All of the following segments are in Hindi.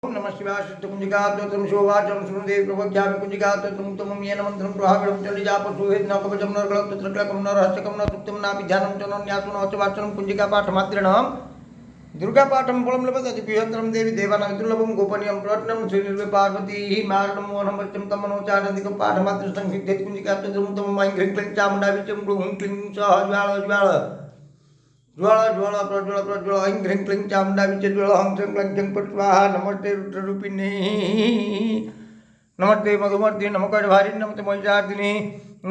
ओम नमः शिवाय शुद्धकुंजिकात्वं शोभाचं श्रुदेव प्रवज्ञामि कुंजिकात्वं तमं येन मन्त्रं प्रभावितं चलिजापसुहेत् न कवचं न रगलं तत्रक्लकं न रहस्यकं न सुप्तं नापि ध्यानं च न न्यासो न वाचनं कुंजिकापाठमात्रेण दुर्गापाठं फलं लभते पिहन्तरं देवी देवानां दुर्लभं गोपनीयं प्रत्नं श्रीनिर्वे पार्वतीः मारणं मोहनं वर्चं तं मनोचारन्तिकं पाठमात्र संसिद्धेत् कुंजिकात्वं ऐं ह्रीं क्लीं चामुण्डा विचं ग्लूं क्लीं सह ज्वाल ज्वाल ज्वाला ज्वाला प्रज्वल प्रज्वल ऐं ह्रीं क्लीं चामुण्डा विचे ज्वल हं चं क्लं चं पट स्वाहा नमस्ते रुद्ररूपिणे नमस्ते मधुमर्दिने नमकटभारिणे नमस्ते महिषार्दिने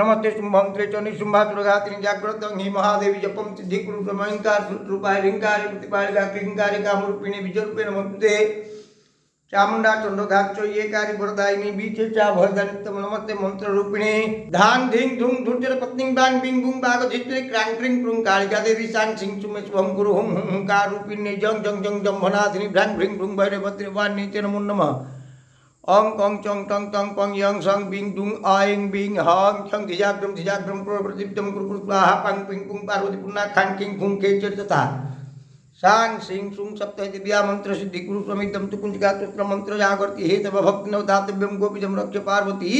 नमस्ते शुम्भंत्रे च निशुम्भासुरघातिनि जाग्रतं हि महादेवी जपं सिद्धिकुरु समहंकार रूपाय ह्रींकारे प्रतिपालिका क्लींकारे कामरूपिणे बीजरूपे नमस्ते चामुंडा चंडोघाचो ये कार्य वरदायिनी बीचे चा भरदानितम नमस्ते मंत्र रूपिणे धान धिंग धुंग धुर्जर पत्नी बांग बिंग बुंग बाग धित्रे क्रांग क्रिंग क्रुंग कालिका देवी सांग सिंग सुमे स्वं गुरु हुम हुम कार रूपिणे जंग जंग जंग जंग भनाधिनी भ्रांग भ्रिंग भ्रुंग भैरे भद्रे वाणी ते नमो नमः ओं कं चंग टंग टंग पंग यंग संग बिंग दुंग आइंग बिंग हंग चंग धिजाग्रम प्रदीप्तम कुरु स्वाहा पंग पिंग पुंग पार्वती पुन्ना खान किंग खुंग खेचर तथा सांग सिंह सुंग सप्त दिव्या मंत्र सिद्धि गुरु प्रमितम तु कुंजिकात्वत्र मंत्र जागर्ति हे तव भक्ति नव दातव्यम गोपीजम रक्ष पार्वती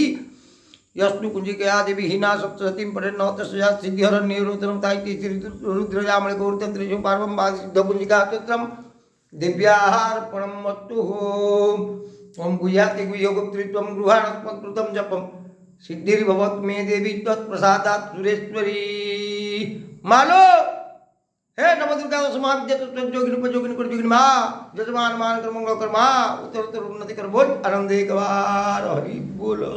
यस्तु कुंजिकया देवी हिना सप्तसतीं पठे न तस्या सिद्धिहर निरोधनम ताइति श्री रुद्रजामले गौरतंत्रेषु पार्वम बाग सिद्ध कुंजिकात्वत्रम दिव्यार्पणम मस्तु ओम गुह्याति गुह्योगुप्त्रित्वम गृहाणत्मकृतं जपम सिद्धिर्भवत् मे देवी त्वत्प्रसादात् सुरेश्वरी मालो हे नम दुर्गा समाविद्य जोगिनी मा जजमान मान कर मंगल कर मा उत्तर उत्तर उन्नति कर बोल आनंदे गवार हरि बोलो।